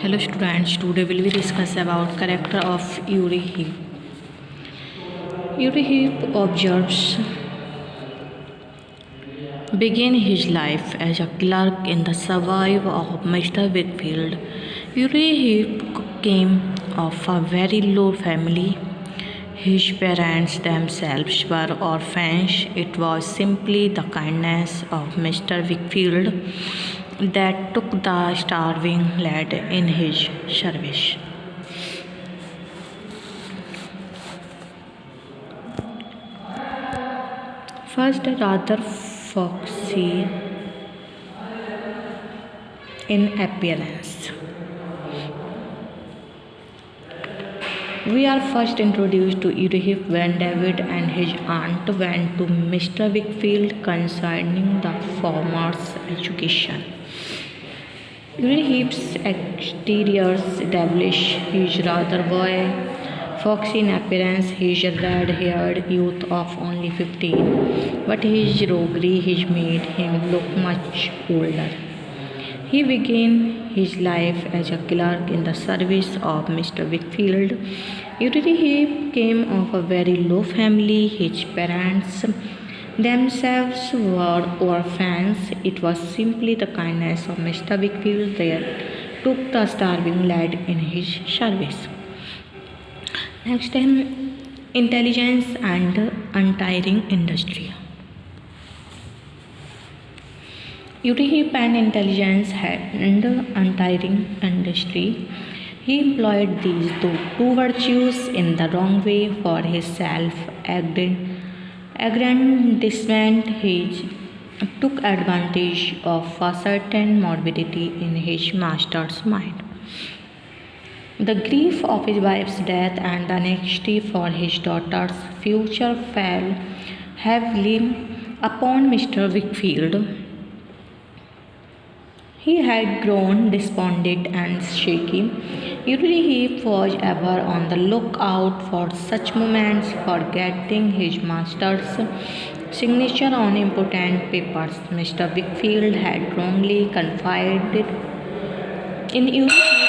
Hello students, today will we discuss about character of Uri Heep. Uri Heep observes began his life as a clerk in the suburb of Mr. Wickfield. Uri Heep came of a very low family. His parents themselves were orphans. It was simply the kindness of Mr. Wickfield that took the starving lad in his service. First, rather foxy in appearance. We are first introduced to Uri Heep when David and his aunt went to Mr. Wickfield concerning the former's education. Uri Heep's exterior devilish, his rather foxy in appearance, his red-haired youth of only 15, but his roguery made him look much older. He began his life as a clerk in the service of Mr. Wickfield. Uri Heep came of a very low family. His parents themselves were orphans. It was simply the kindness of Mr. Wickfield that took the starving lad in his service. Next, intelligence and untiring industry. Uri Heep and intelligence and untiring industry. He employed these two virtues in the wrong way for his self-aggrandizement. He took advantage of a certain morbidity in his master's mind. The grief of his wife's death and the anxiety for his daughter's future fell heavily upon Mr. Wickfield. He had grown despondent and shaky. Uri Heep was ever on the lookout for such moments, forgetting his master's signature on important papers. Mr. Wickfield had wrongly confided in Uri Heep,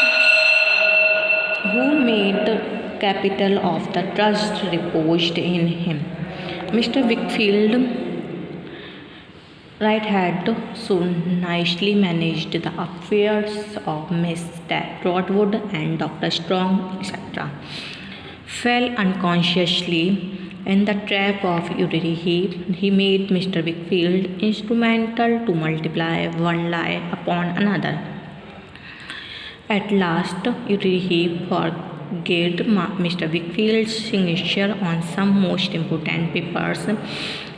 who made capital of the trust reposed in him. Mr. Wickfield had so nicely managed the affairs of Miss Trotwood and Dr. Strong, etc., fell unconsciously in the trap of Uri Heep. He made Mr. Wickfield instrumental to multiply one lie upon another. At last, Uri Heep forged Mr. Wickfield's signature on some most important papers.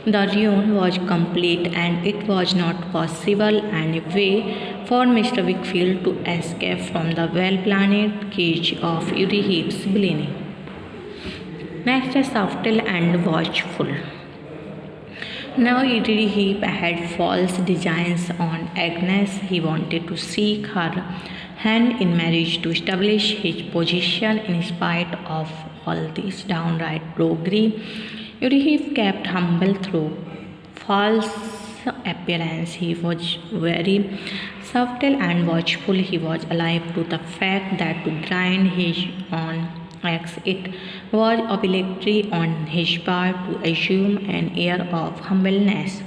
The ruin was complete, and it was not possible anyway for Mr. Wickfield to escape from the well-planned cage of Uri Heep's villainy. Next, subtle and watchful. Now Uri Heep had false designs on Agnes. He wanted to seek her hand in marriage to establish his position in spite of all this downright roguery. Uri Heep kept humble through false appearance. He was very subtle and watchful. He was alive to the fact that to grind his own axe, it was obligatory on his part to assume an air of humbleness.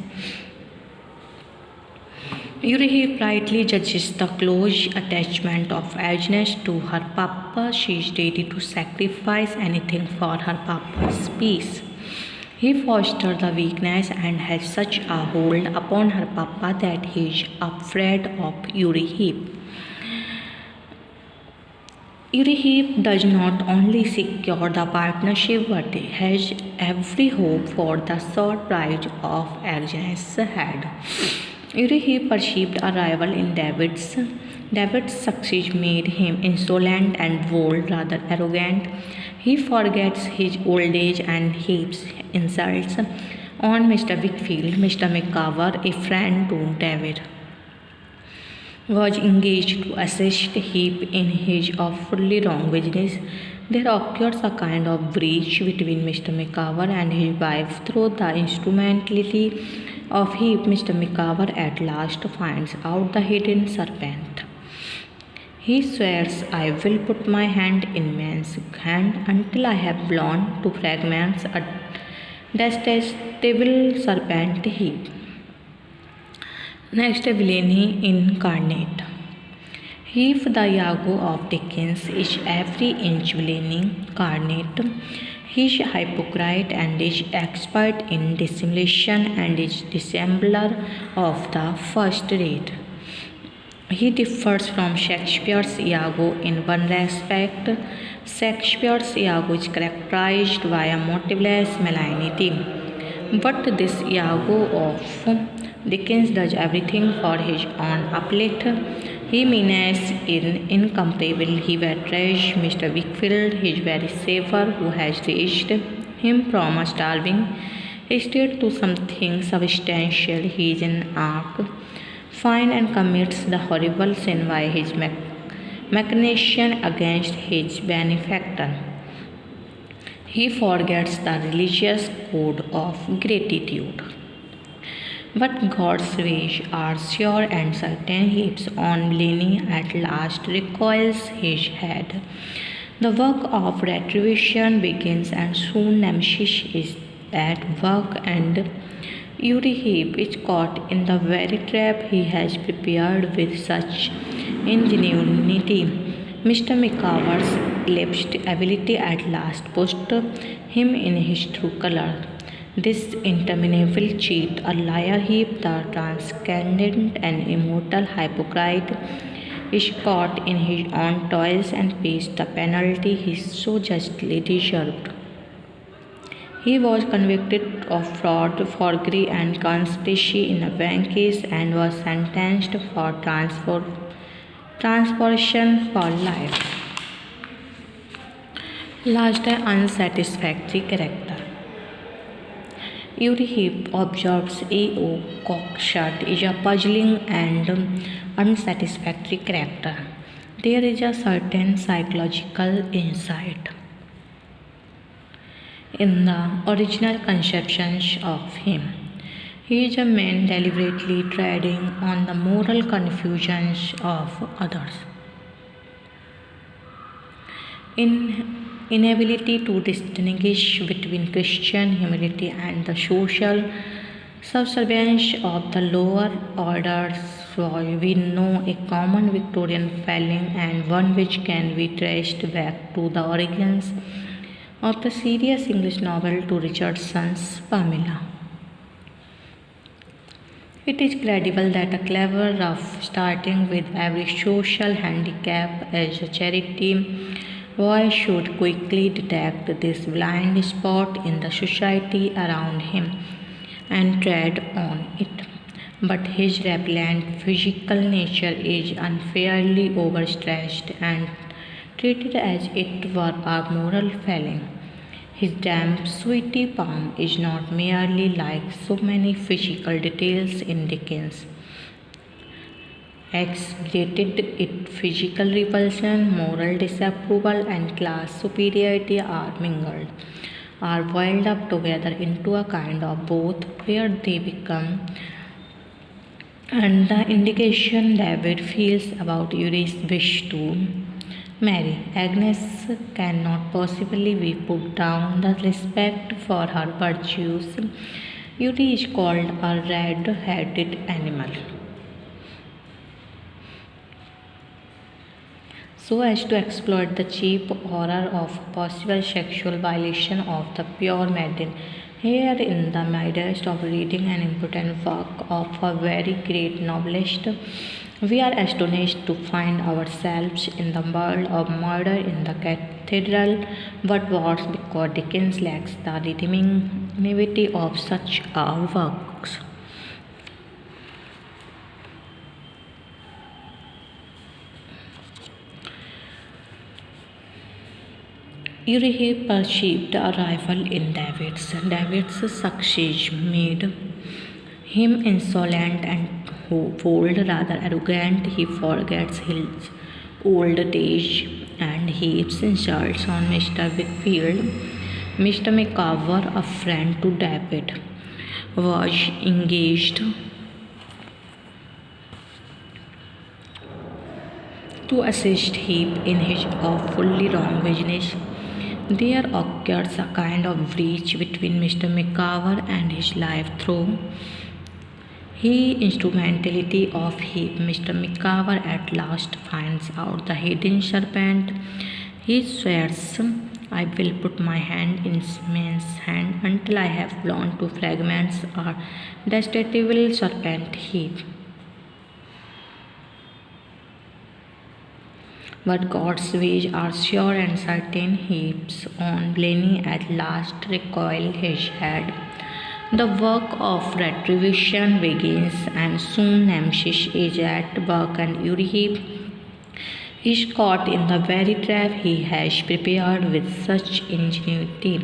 Uri Heep rightly judges the close attachment of Agnes to her papa. She is ready to sacrifice anything for her papa's peace. He fostered the weakness and has such a hold upon her papa that he is afraid of Uri Heep. Uri Heep does not only secure the partnership but has every hope for the short price of Agnes' head. Uri Heep perceived a rival in David's. David's success made him insolent and bold, rather arrogant. He forgets his old age and heaps insults on Mr. Wickfield. Mr. McCaver, a friend to David, was engaged to assist Heep in his awfully wrong business. There occurs a kind of breach between Mr. McCaver and his wife through the instrumentality of Heep. Mr. McCaver at last finds out the hidden serpent. He swears I will put my hand in man's hand until I have blown to fragments a detestable serpent heap. Next, villainy incarnate. If the Iago of Dickens is every inch villainy incarnate, he is hypocrite and is expert in dissimulation and is dissembler of the first rate. He differs from Shakespeare's Iago in one respect. Shakespeare's Iago is characterized by a motiveless malignity, but this Iago of Dickens does everything for his own uplift. He means incomparable. He betrays Mr. Wickfield, his very savior, who has raised him from a starving state to something substantial. He is an arc fine and commits the horrible sin by his machination against his benefactor. He forgets the religious code of gratitude. But God's ways are sure and certain. Heaps on villainy at last recoils his head. The work of retribution begins, and soon Nemesis is at work, and Uri Heap is caught in the very trap he has prepared with such ingenuity. Mr. Micawber's elapsed ability at last pushed him in his true color. This interminable cheat, a liar Heap, the transcendent and immortal hypocrite, is caught in his own toils and pays the penalty he so justly deserved. He was convicted of fraud, forgery, and conspiracy in a bank case and was sentenced for transportation for life. Last, an unsatisfactory character. Uri Heap observes A.O. Cockshut is a puzzling and unsatisfactory character. There is a certain psychological insight in the original conceptions of him. He is a man deliberately treading on the moral confusions of others. Inability to distinguish between Christian humility and the social subservience of the lower orders. We know a common Victorian failing, and one which can be traced back to the origins of the serious English novel to Richardson's Pamela. It is credible that a clever rough, starting with every social handicap as a charity boy, should quickly detect this blind spot in the society around him and tread on it. But his repellent physical nature is unfairly overstressed and treated as it were a moral failing. His damp, sweety palm is not merely like so many physical details in Dickens. Exaggerated it physical repulsion, moral disapproval, and class superiority are mingled, are boiled up together into a kind of both, where they become and the indication David feels about Uri's wish to marry Agnes cannot possibly be put down. The respect for her virtues, Uri is called a red-headed animal, so as to exploit the cheap horror of possible sexual violation of the pure maiden. Here, in the midst of reading an important work of a very great novelist, we are astonished to find ourselves in the world of murder in the cathedral. But worse, because Dickens lacks the redeeming naivety of such works. Uri perceived a rival in David's. David's success made him insolent and bold, rather arrogant. He forgets his old age and heaps insults on Mr. Wickfield. Mr. Micawber, a friend to David, was engaged to assist him in his fully wrong business. There occurs a kind of breach between Mr. Micawber and his life through his instrumentality of him. Mr. Micawber at last finds out the hidden serpent. He swears, I will put my hand in man's hand until I have blown to fragments a detestable serpent heap. But God's ways are sure and certain. Heaps on Blaney at last recoil his head. The work of retribution begins, and soon Nemesis is at work, and Uriah is caught in the very trap he has prepared with such ingenuity.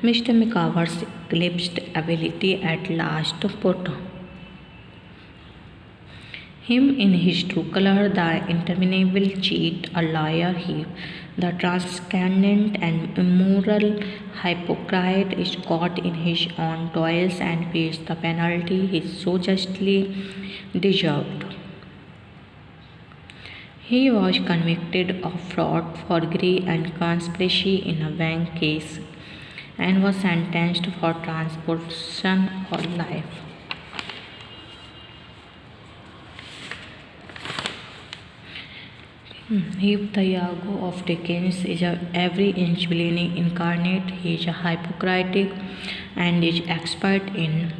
Mr. Micawber's eclipsed ability at last put him in his true color, the interminable cheat, a liar, the transcendent and immoral hypocrite is caught in his own toils and pays the penalty he so justly deserved. He was convicted of fraud, forgery, and conspiracy in a bank case and was sentenced for transportation for life. Heath the Iago of Dickens is every inch villainy incarnate. He is a hypocrite and is expert in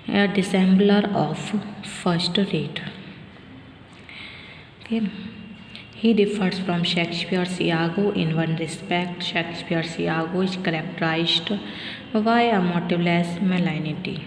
a dissembler of first rate. Okay. He differs from Shakespeare's Iago in one respect. Shakespeare's Iago is characterized by a motiveless malignity.